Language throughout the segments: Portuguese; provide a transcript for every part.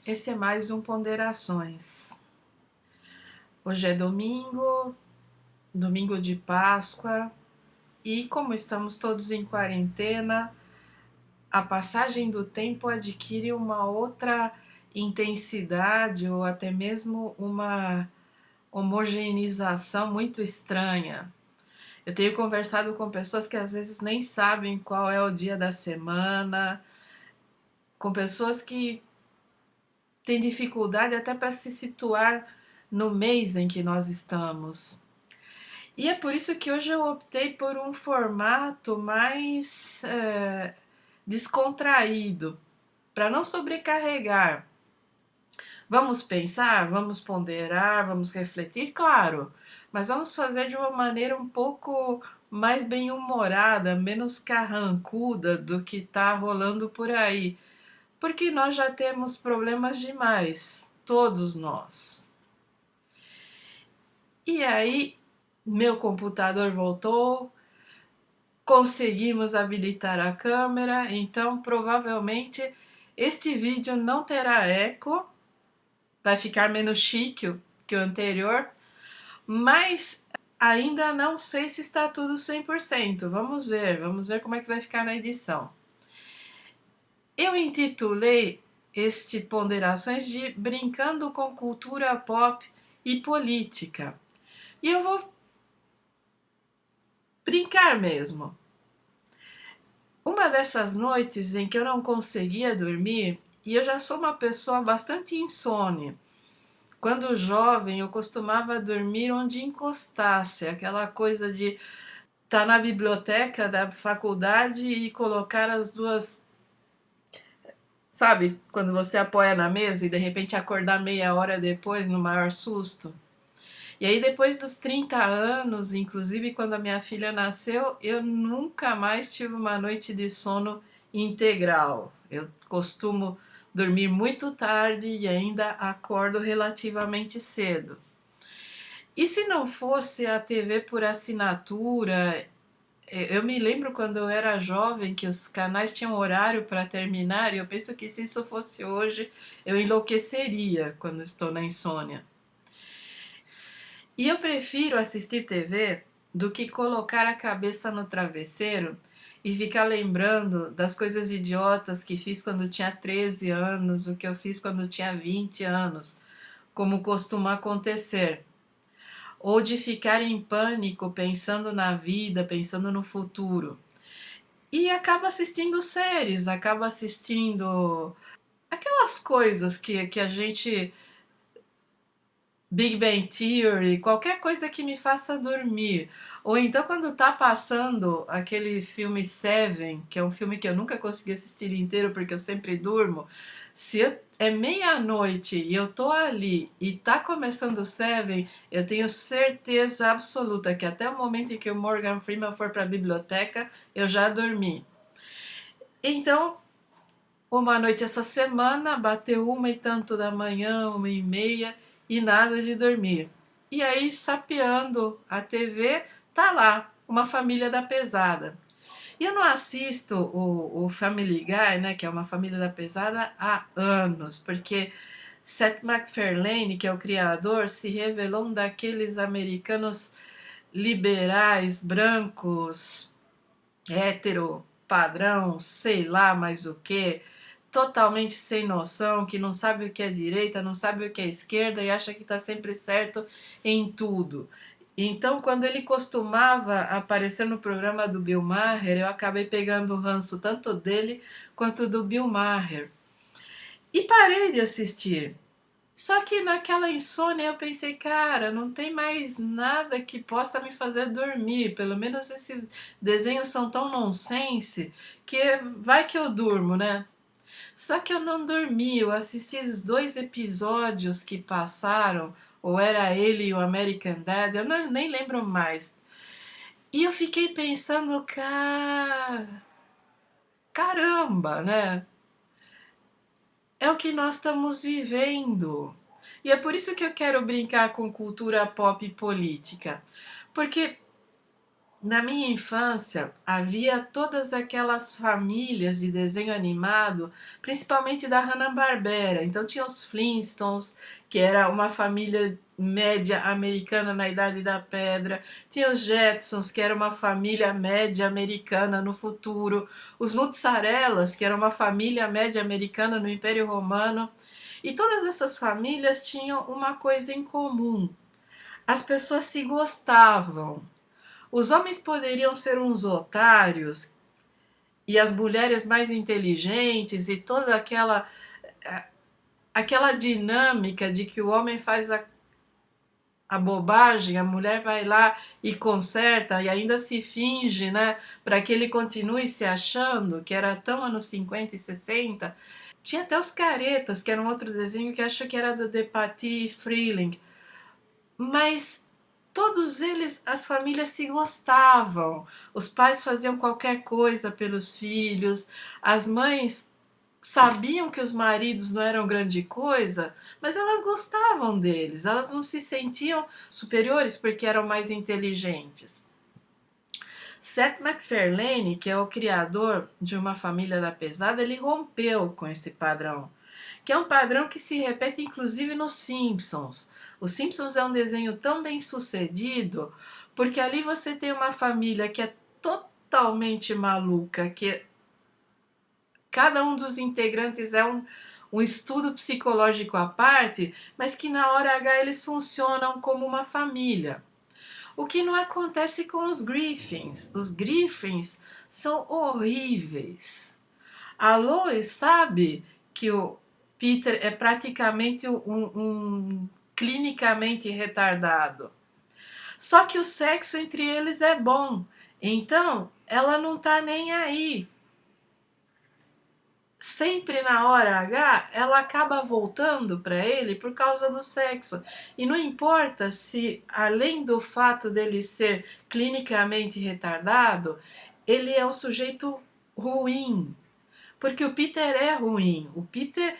Esse é mais um Ponderações. Hoje é domingo, domingo de Páscoa, e como estamos todos em quarentena, a passagem do tempo adquire uma outra intensidade ou até mesmo uma homogeneização muito estranha. Eu tenho conversado com pessoas que às vezes nem sabem qual é o dia da semana, com pessoas que têm dificuldade até para se situar no mês em que nós estamos. E é por isso que hoje eu optei por um formato mais descontraído, para não sobrecarregar. Vamos pensar, vamos ponderar, vamos refletir, claro, mas vamos fazer de uma maneira um pouco mais bem-humorada, menos carrancuda do que está rolando por aí, porque nós já temos problemas demais, todos nós. E aí, meu computador voltou, conseguimos habilitar a câmera, então provavelmente este vídeo não terá eco, vai ficar menos chique que o anterior, mas ainda não sei se está tudo 100%. Vamos ver como é que vai ficar na edição. Eu intitulei este Ponderações de Brincando com Cultura Pop e Política. E eu vou brincar mesmo. Uma dessas noites em que eu não conseguia dormir, e eu já sou uma pessoa bastante insone. Quando jovem, eu costumava dormir onde encostasse, aquela coisa de estar na biblioteca da faculdade e colocar as duas. Sabe, quando você apoia na mesa e de repente acordar meia hora depois no maior susto? E aí, depois dos 30 anos, inclusive quando a minha filha nasceu, eu nunca mais tive uma noite de sono integral. Eu costumo dormir muito tarde e ainda acordo relativamente cedo. E se não fosse a TV por assinatura, eu me lembro quando eu era jovem que os canais tinham horário para terminar e eu penso que se isso fosse hoje, eu enlouqueceria quando estou na insônia. E eu prefiro assistir TV do que colocar a cabeça no travesseiro e ficar lembrando das coisas idiotas que fiz quando tinha 13 anos, o que eu fiz quando tinha 20 anos, como costuma acontecer. Ou de ficar em pânico pensando na vida, pensando no futuro. E acaba assistindo séries, acaba assistindo aquelas coisas que a gente. Big Bang Theory, qualquer coisa que me faça dormir. Ou então quando tá passando aquele filme Seven, que é um filme que eu nunca consegui assistir inteiro porque eu sempre durmo, é meia-noite e eu tô ali e tá começando o Seven, eu tenho certeza absoluta que até o momento em que o Morgan Freeman for pra biblioteca, eu já dormi. Então, uma noite essa semana, bateu 1 e tanto da manhã, 1 e meia, e nada de dormir. E aí, sapeando a TV, tá lá, uma família da pesada. E eu não assisto o Family Guy, né, que é uma família da pesada, há anos, porque Seth MacFarlane, que é o criador, se revelou um daqueles americanos liberais, brancos, hétero, padrão, sei lá mais o que, totalmente sem noção, que não sabe o que é direita, não sabe o que é esquerda e acha que está sempre certo em tudo. Então, quando ele costumava aparecer no programa do Bill Maher, eu acabei pegando o ranço tanto dele quanto do Bill Maher. E parei de assistir. Só que naquela insônia eu pensei, cara, não tem mais nada que possa me fazer dormir. Pelo menos esses desenhos são tão nonsense que vai que eu durmo, né? Só que eu não dormi, eu assisti os 2 episódios que passaram, ou era ele e o American Dad, eu nem lembro mais. E eu fiquei pensando, caramba, né? É o que nós estamos vivendo. E é por isso que eu quero brincar com cultura pop e política. Porque Na minha infância, havia todas aquelas famílias de desenho animado, principalmente da Hanna-Barbera. Então tinha os Flintstones, que era uma família média americana na Idade da Pedra. Tinha os Jetsons, que era uma família média americana no futuro. Os Mozzarellas, que era uma família média americana no Império Romano. E todas essas famílias tinham uma coisa em comum: as pessoas se gostavam. Os homens poderiam ser uns otários e as mulheres mais inteligentes e toda aquela dinâmica de que o homem faz a bobagem, a mulher vai lá e conserta e ainda se finge, né, para que ele continue se achando, que era tão anos 50 e 60. Tinha até os caretas, que era um outro desenho que acho que era do De Patty Freeling. Mas todos eles, as famílias se gostavam. Os pais faziam qualquer coisa pelos filhos, as mães sabiam que os maridos não eram grande coisa, mas elas gostavam deles, elas não se sentiam superiores porque eram mais inteligentes. Seth MacFarlane, que é o criador de Uma Família da Pesada, ele rompeu com esse padrão, que é um padrão que se repete inclusive nos Simpsons. Os Simpsons é um desenho tão bem sucedido porque ali você tem uma família que é totalmente maluca, que cada um dos integrantes é um estudo psicológico à parte, mas que na hora H eles funcionam como uma família. O que não acontece com os Griffins. Os Griffins são horríveis. A Lois sabe que o Peter é praticamente um clinicamente retardado. Só que o sexo entre eles é bom. Então, ela não tá nem aí. Sempre na hora H, ela acaba voltando para ele por causa do sexo. E não importa se, além do fato dele ser clinicamente retardado, ele é um sujeito ruim. Porque o Peter é ruim. O Peter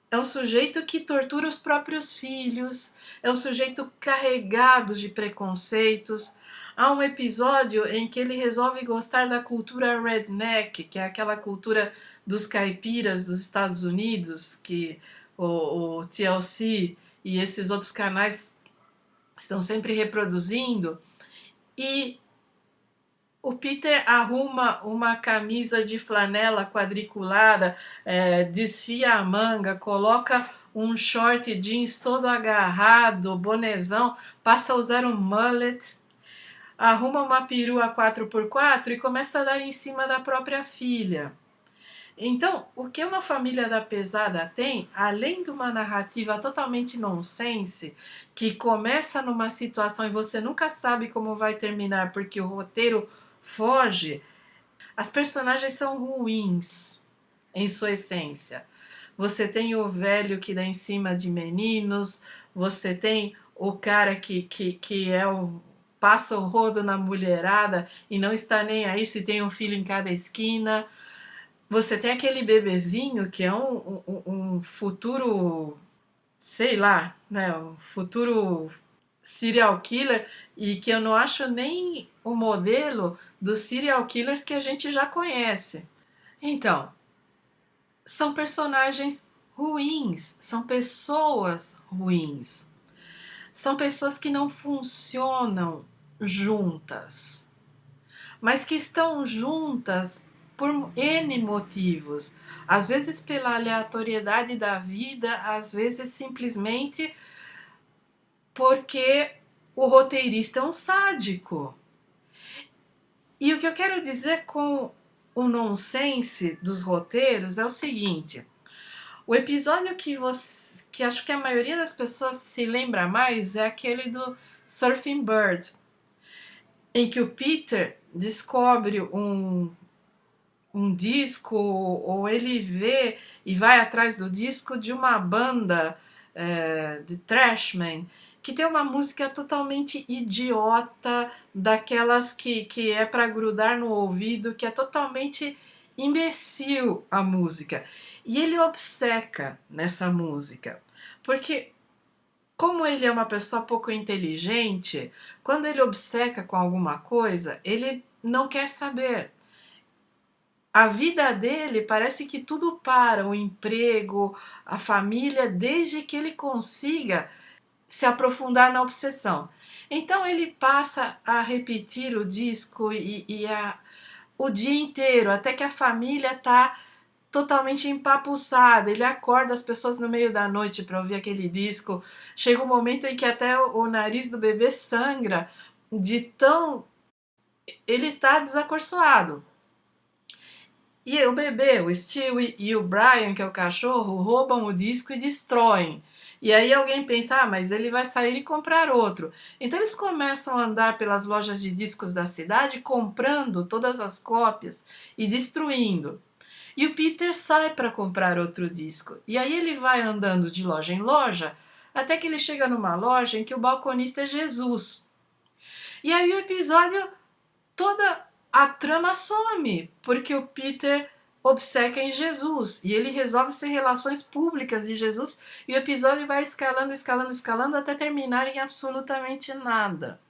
é um sujeito que tortura os próprios filhos, é um sujeito carregado de preconceitos. Há um episódio em que ele resolve gostar da cultura redneck, que é aquela cultura dos caipiras dos Estados Unidos, que o TLC e esses outros canais estão sempre reproduzindo. E o Peter arruma uma camisa de flanela quadriculada, desfia a manga, coloca um short jeans todo agarrado, bonezão, passa a usar um mullet, arruma uma perua 4x4 e começa a dar em cima da própria filha. Então, o que uma família da pesada tem, além de uma narrativa totalmente nonsense, que começa numa situação e você nunca sabe como vai terminar porque o roteiro foge, as personagens são ruins em sua essência. Você tem o velho que dá em cima de meninos, você tem o cara que é um passa o rodo na mulherada e não está nem aí se tem um filho em cada esquina. Você tem aquele bebezinho que é um futuro, sei lá, né? Um futuro serial killer e que eu não acho nem o modelo dos serial killers que a gente já conhece. Então, são personagens ruins, são pessoas ruins, são pessoas que não funcionam juntas, mas que estão juntas por N motivos. Às vezes pela aleatoriedade da vida, às vezes simplesmente porque o roteirista é um sádico. E o que eu quero dizer com o nonsense dos roteiros é o seguinte: o episódio que acho que a maioria das pessoas se lembra mais é aquele do Surfing Bird, em que o Peter descobre um disco, ou ele vê e vai atrás do disco de uma banda de Trashman, que tem uma música totalmente idiota, daquelas que é para grudar no ouvido, que é totalmente imbecil a música. E ele obceca nessa música, porque Como ele é uma pessoa pouco inteligente, quando ele obceca com alguma coisa, ele não quer saber. A vida dele parece que tudo para, o emprego, a família, desde que ele consiga se aprofundar na obsessão. Então ele passa a repetir o disco o dia inteiro, até que a família está totalmente empapuçada. Ele acorda as pessoas no meio da noite para ouvir aquele disco. Chega um momento em que até o nariz do bebê sangra de tão. Ele está desacorçoado. E o bebê, o Stewie e o Brian, que é o cachorro, roubam o disco e destroem. E aí alguém pensa, ah, mas ele vai sair e comprar outro. Então eles começam a andar pelas lojas de discos da cidade, comprando todas as cópias e destruindo. E o Peter sai para comprar outro disco. E aí ele vai andando de loja em loja, até que ele chega numa loja em que o balconista é Jesus. E aí o episódio, toda a trama some, porque o Peter obceca em Jesus e ele resolve ser relações públicas de Jesus e o episódio vai escalando, escalando, escalando até terminar em absolutamente nada.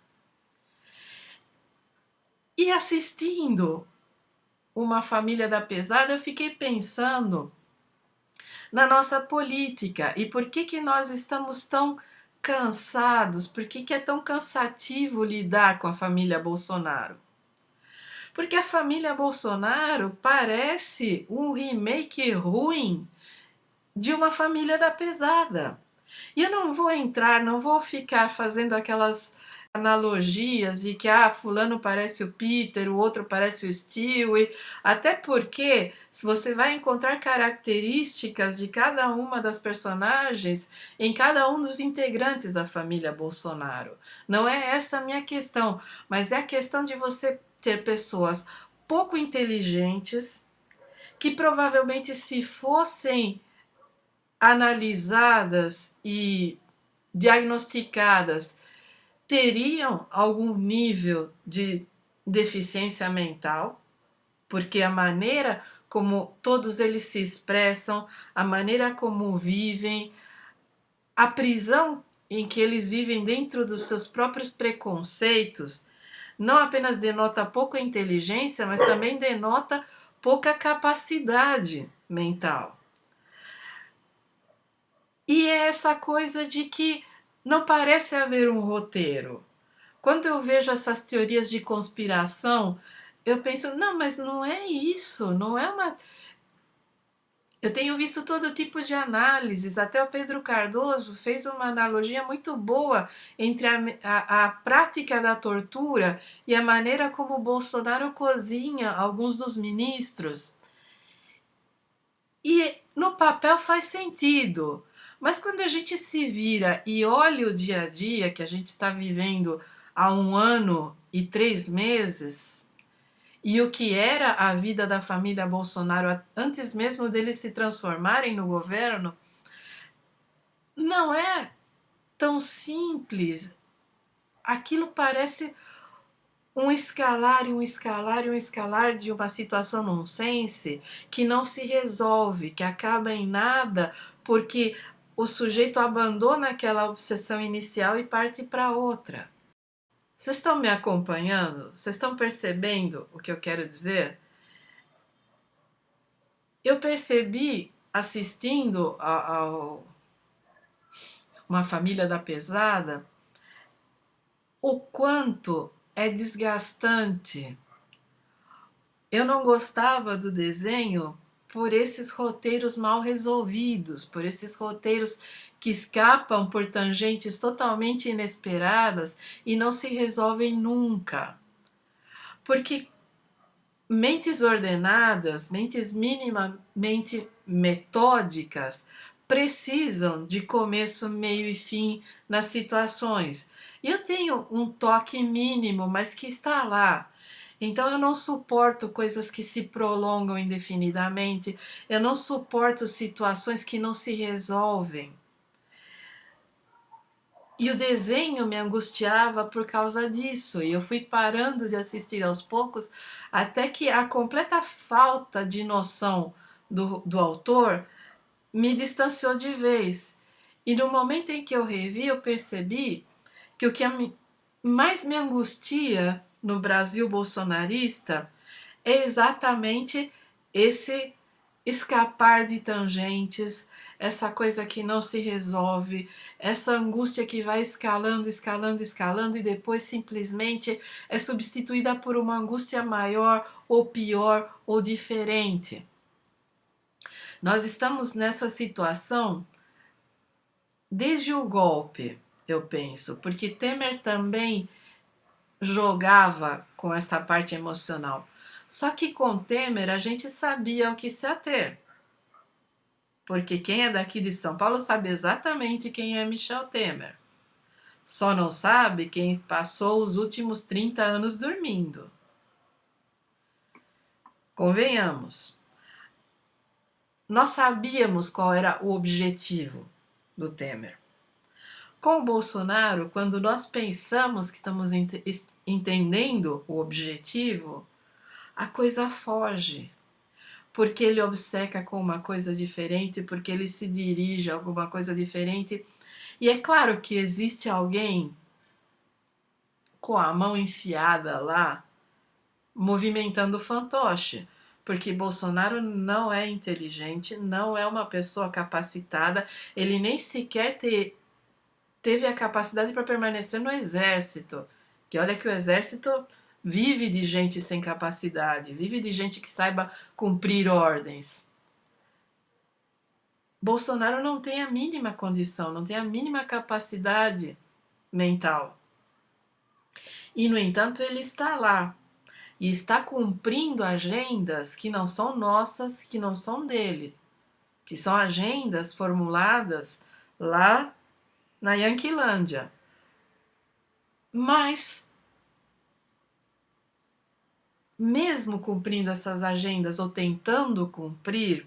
E assistindo Uma Família da Pesada, eu fiquei pensando na nossa política e por que nós estamos tão cansados, por que é tão cansativo lidar com a família Bolsonaro. Porque a família Bolsonaro parece um remake ruim de Uma Família da Pesada. E eu não vou entrar, não vou ficar fazendo aquelas analogias de que fulano parece o Peter, o outro parece o Stewie, até porque se você vai encontrar características de cada uma das personagens em cada um dos integrantes da família Bolsonaro. Não é essa a minha questão, mas é a questão de você ter pessoas pouco inteligentes que provavelmente se fossem analisadas e diagnosticadas teriam algum nível de deficiência mental, porque a maneira como todos eles se expressam, a maneira como vivem, a prisão em que eles vivem dentro dos seus próprios preconceitos, não apenas denota pouca inteligência, mas também denota pouca capacidade mental. E é essa coisa de que não parece haver um roteiro. Quando eu vejo essas teorias de conspiração, eu penso, não, mas não é isso, não é uma. Eu tenho visto todo tipo de análises, até o Pedro Cardoso fez uma analogia muito boa entre a prática da tortura e a maneira como o Bolsonaro cozinha alguns dos ministros. E no papel faz sentido, mas quando a gente se vira e olha o dia a dia que a gente está vivendo há 1 ano e 3 meses, e o que era a vida da família Bolsonaro antes mesmo deles se transformarem no governo, não é tão simples. Aquilo parece um escalar e um escalar e um escalar de uma situação nonsense que não se resolve, que acaba em nada, porque o sujeito abandona aquela obsessão inicial e parte para outra. Vocês estão me acompanhando? Vocês estão percebendo o que eu quero dizer? Eu percebi assistindo a Uma Família da Pesada o quanto é desgastante. Eu não gostava do desenho por esses roteiros mal resolvidos, por esses roteiros que escapam por tangentes totalmente inesperadas e não se resolvem nunca. Porque mentes ordenadas, mentes minimamente metódicas, precisam de começo, meio e fim nas situações. Eu tenho um toque mínimo, mas que está lá. Então eu não suporto coisas que se prolongam indefinidamente, eu não suporto situações que não se resolvem. E o desenho me angustiava por causa disso, e eu fui parando de assistir aos poucos, até que a completa falta de noção do autor me distanciou de vez. E no momento em que eu revi, eu percebi que o que mais me angustia no Brasil bolsonarista é exatamente esse escapar de tangentes, essa coisa que não se resolve, essa angústia que vai escalando, escalando, escalando e depois simplesmente é substituída por uma angústia maior ou pior ou diferente. Nós estamos nessa situação desde o golpe, eu penso, porque Temer também jogava com essa parte emocional. Só que com Temer a gente sabia o que se ater. Porque quem é daqui de São Paulo sabe exatamente quem é Michel Temer. Só não sabe quem passou os últimos 30 anos dormindo. Convenhamos. Nós sabíamos qual era o objetivo do Temer. Com o Bolsonaro, quando nós pensamos que estamos entendendo o objetivo, a coisa foge. Porque ele obceca com uma coisa diferente, porque ele se dirige a alguma coisa diferente. E é claro que existe alguém com a mão enfiada lá, movimentando o fantoche. Porque Bolsonaro não é inteligente, não é uma pessoa capacitada, ele nem sequer teve a capacidade para permanecer no exército. Que olha que o exército vive de gente sem capacidade, vive de gente que saiba cumprir ordens. Bolsonaro não tem a mínima condição, não tem a mínima capacidade mental. E, no entanto, ele está lá e está cumprindo agendas que não são nossas, que não são dele, que são agendas formuladas lá na Yanquilândia. Mas, mesmo cumprindo essas agendas ou tentando cumprir,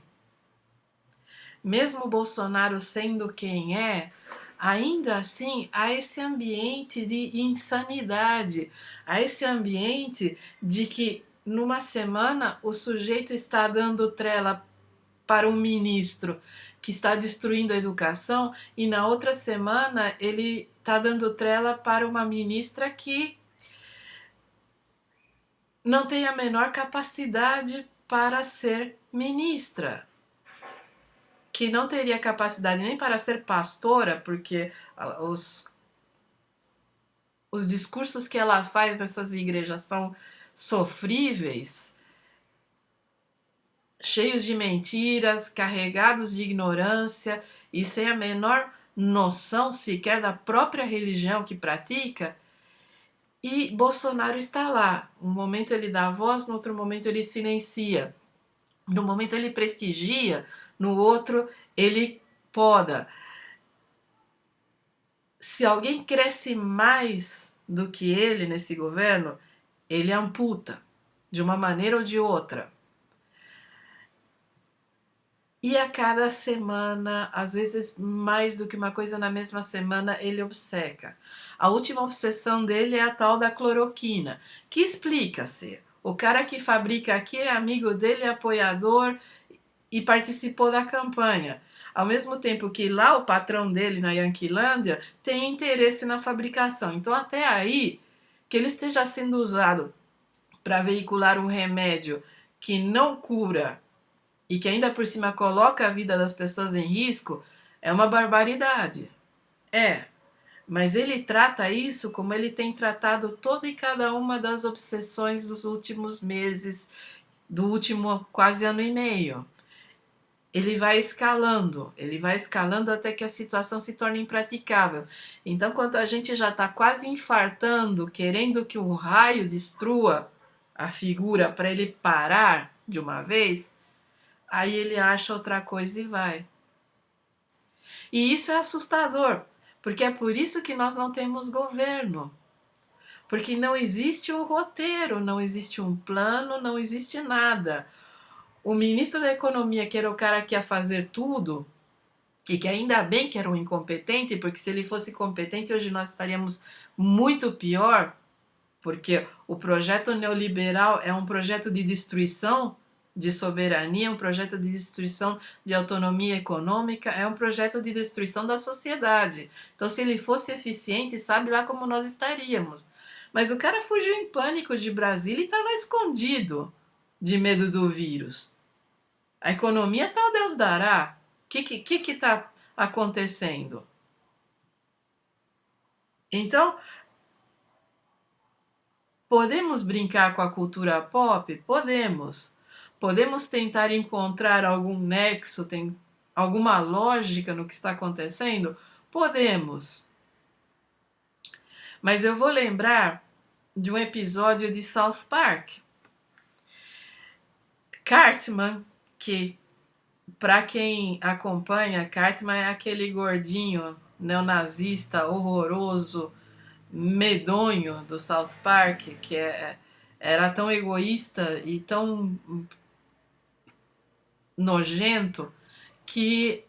mesmo Bolsonaro sendo quem é, ainda assim há esse ambiente de insanidade, há esse ambiente de que numa semana o sujeito está dando trela para um ministro que está destruindo a educação e na outra semana ele está dando trela para uma ministra que não tem a menor capacidade para ser ministra, que não teria capacidade nem para ser pastora, porque os discursos que ela faz nessas igrejas são sofríveis, cheios de mentiras, carregados de ignorância e sem a menor noção sequer da própria religião que pratica. E Bolsonaro está lá. Um momento ele dá voz, no outro momento ele silencia. No momento ele prestigia, no outro ele poda. Se alguém cresce mais do que ele nesse governo, ele amputa, de uma maneira ou de outra. E a cada semana, às vezes mais do que uma coisa na mesma semana, ele obceca. A última obsessão dele é a tal da cloroquina, que explica-se. O cara que fabrica aqui é amigo dele, é apoiador e participou da campanha. Ao mesmo tempo que lá o patrão dele na Yanquilândia tem interesse na fabricação. Então até aí, que ele esteja sendo usado para veicular um remédio que não cura e que ainda por cima coloca a vida das pessoas em risco, é uma barbaridade. É, mas ele trata isso como ele tem tratado toda e cada uma das obsessões dos últimos meses, do último quase ano e meio. Ele vai escalando até que a situação se torne impraticável. Então, quando a gente já está quase infartando, querendo que um raio destrua a figura para ele parar de uma vez, aí ele acha outra coisa e vai. E isso é assustador, porque é por isso que nós não temos governo. Porque não existe um roteiro, não existe um plano, não existe nada. O ministro da Economia, que era o cara que ia fazer tudo, e que ainda bem que era um incompetente, porque se ele fosse competente hoje nós estaríamos muito pior, porque o projeto neoliberal é um projeto de destruição de soberania, um projeto de destruição de autonomia econômica, é um projeto de destruição da sociedade. Então, se ele fosse eficiente, sabe lá como nós estaríamos. Mas o cara fugiu em pânico de Brasília e está lá escondido, de medo do vírus. A economia tal Deus dará. O que está acontecendo? Então, podemos brincar com a cultura pop? Podemos. Podemos tentar encontrar algum nexo, tem alguma lógica no que está acontecendo? Podemos. Mas eu vou lembrar de um episódio de South Park. Cartman, que para quem acompanha, Cartman é aquele gordinho neonazista horroroso, medonho do South Park, que era tão egoísta e tão nojento que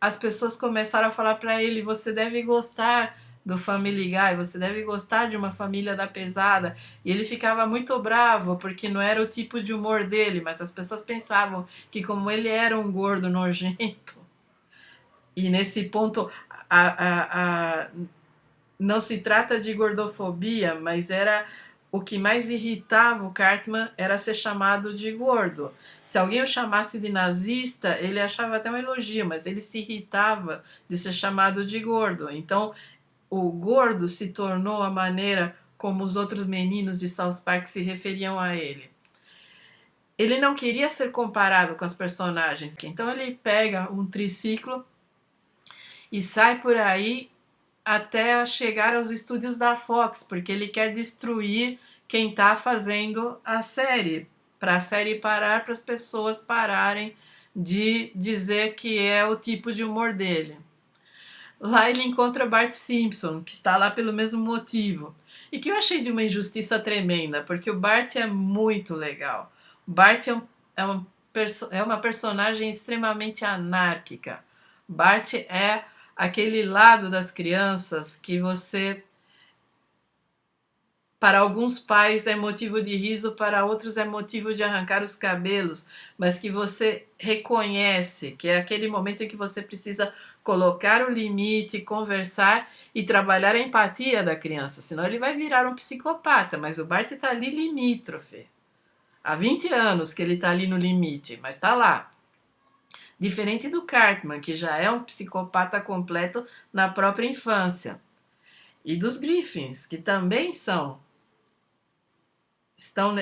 as pessoas começaram a falar para ele: você deve gostar do Family Guy, você deve gostar de Uma Família da Pesada. E ele ficava muito bravo porque não era o tipo de humor dele, mas as pessoas pensavam que, como ele era um gordo nojento, e nesse ponto não se trata de gordofobia, mas era o que mais irritava o Cartman era ser chamado de gordo. Se alguém o chamasse de nazista, ele achava até um elogio, mas ele se irritava de ser chamado de gordo. Então, o gordo se tornou a maneira como os outros meninos de South Park se referiam a ele. Ele não queria ser comparado com as personagens, então ele pega um triciclo e sai por aí até chegar aos estúdios da Fox, porque ele quer destruir quem está fazendo a série, para a série parar, para as pessoas pararem de dizer que é o tipo de humor dele. Lá ele encontra Bart Simpson, que está lá pelo mesmo motivo. E que eu achei de uma injustiça tremenda, porque o Bart é muito legal. O Bart é uma personagem extremamente anárquica. Bart é aquele lado das crianças que você, para alguns pais é motivo de riso, para outros é motivo de arrancar os cabelos, mas que você reconhece, que é aquele momento em que você precisa colocar o limite, conversar e trabalhar a empatia da criança, senão ele vai virar um psicopata. Mas o Bart está ali limítrofe. Há 20 anos que ele está ali no limite, mas está lá. Diferente do Cartman, que já é um psicopata completo na própria infância. E dos Griffins, que também estão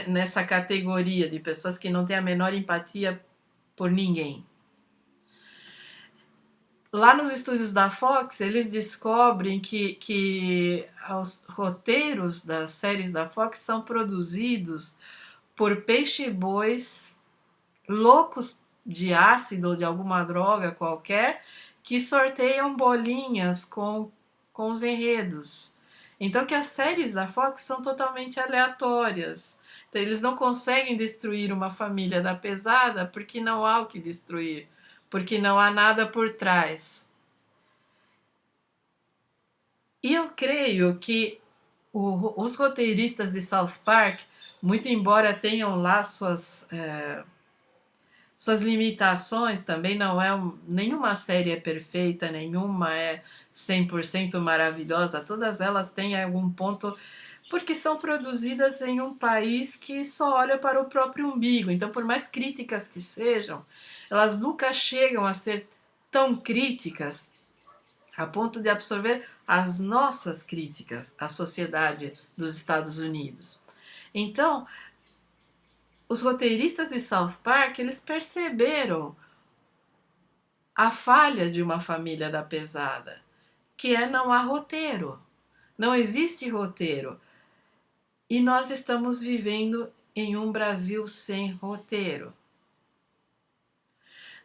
nessa categoria de pessoas que não têm a menor empatia por ninguém. Lá nos estúdios da Fox, eles descobrem que os roteiros das séries da Fox são produzidos por peixe-bois loucos de ácido ou de alguma droga qualquer, que sorteiam bolinhas com os enredos. Então que as séries da Fox são totalmente aleatórias. Então, eles não conseguem destruir Uma Família da Pesada porque não há o que destruir, porque não há nada por trás. E eu creio que os roteiristas de South Park, muito embora tenham lá suas limitações, também não é nenhuma série é perfeita, nenhuma é 100% maravilhosa, todas elas têm algum ponto, porque são produzidas em um país que só olha para o próprio umbigo. Então, por mais críticas que sejam, elas nunca chegam a ser tão críticas a ponto de absorver as nossas críticas à sociedade dos Estados Unidos. Então, os roteiristas de South Park, eles perceberam a falha de Uma Família da Pesada, que é não há roteiro. Não existe roteiro. E nós estamos vivendo em um Brasil sem roteiro.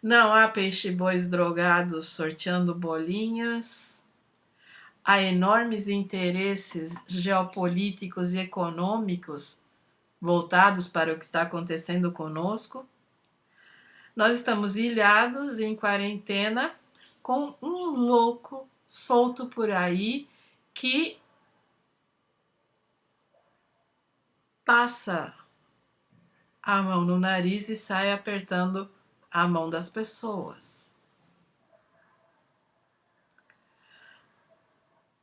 Não há peixe-bois drogados sorteando bolinhas. Há enormes interesses geopolíticos e econômicos voltados para o que está acontecendo conosco. Nós estamos ilhados em quarentena com um louco solto por aí que passa a mão no nariz e sai apertando a mão das pessoas.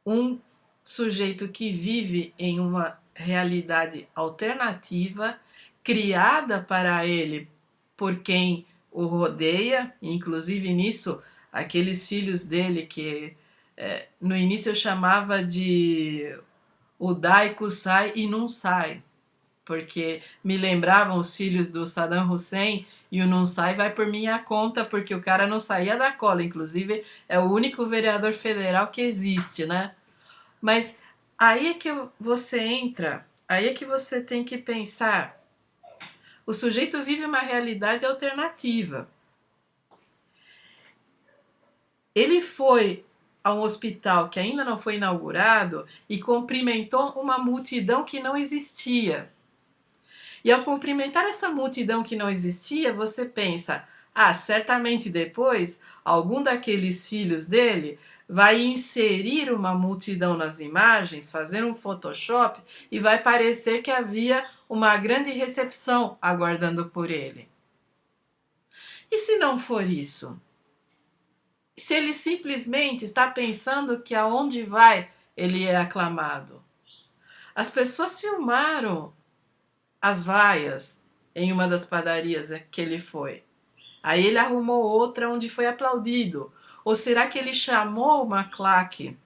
Um sujeito que vive em uma realidade alternativa, criada para ele por quem o rodeia, inclusive nisso, aqueles filhos dele que no início eu chamava de o Dai Kusai e não sai, porque me lembravam os filhos do Saddam Hussein e o não sai vai por minha conta, porque o cara não saía da cola, inclusive é o único vereador federal que existe, né? Mas aí é que você entra, aí é que você tem que pensar. O sujeito vive uma realidade alternativa. Ele foi a um hospital que ainda não foi inaugurado e cumprimentou uma multidão que não existia. E ao cumprimentar essa multidão que não existia, você pensa: ah, certamente depois algum daqueles filhos dele vai inserir uma multidão nas imagens, fazer um Photoshop e vai parecer que havia uma grande recepção aguardando por ele. E se não for isso? Se ele simplesmente está pensando que aonde vai ele é aclamado? As pessoas filmaram as vaias em uma das padarias que ele foi. Aí ele arrumou outra onde foi aplaudido. Ou será que ele chamou uma claque,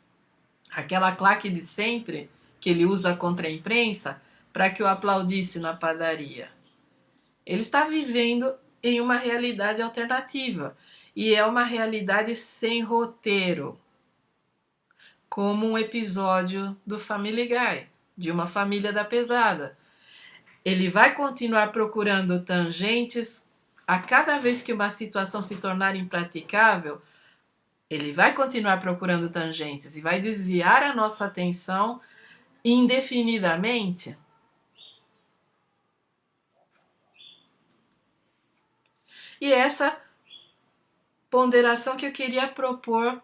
aquela claque de sempre que ele usa contra a imprensa, para que o aplaudisse na padaria? Ele está vivendo em uma realidade alternativa. E é uma realidade sem roteiro, como um episódio do Family Guy, de Uma Família da Pesada. Ele vai continuar procurando tangentes a cada vez que uma situação se tornar impraticável. Ele vai continuar procurando tangentes e vai desviar a nossa atenção indefinidamente. E essa ponderação que eu queria propor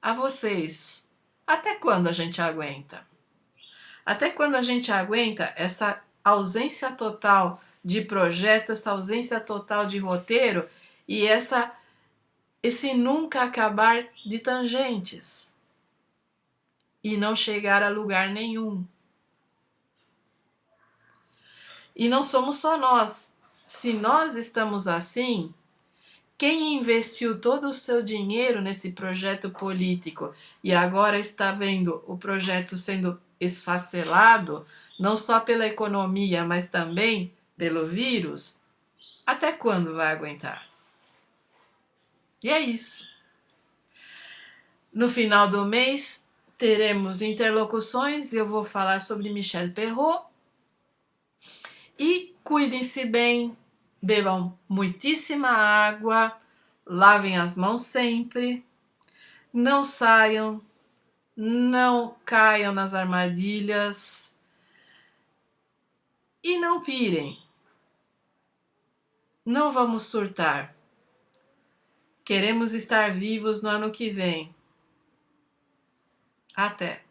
a vocês. Até quando a gente aguenta? Até quando a gente aguenta essa ausência total de projeto, essa ausência total de roteiro e esse nunca acabar de tangentes e não chegar a lugar nenhum? E não somos só nós. Se nós estamos assim, quem investiu todo o seu dinheiro nesse projeto político e agora está vendo o projeto sendo esfacelado, não só pela economia, mas também pelo vírus, até quando vai aguentar? E é isso. No final do mês, teremos interlocuções, eu vou falar sobre Michel Perrault. E cuidem-se bem, bebam muitíssima água, lavem as mãos sempre, não saiam, não caiam nas armadilhas e não pirem. Não vamos surtar. Queremos estar vivos no ano que vem. Até!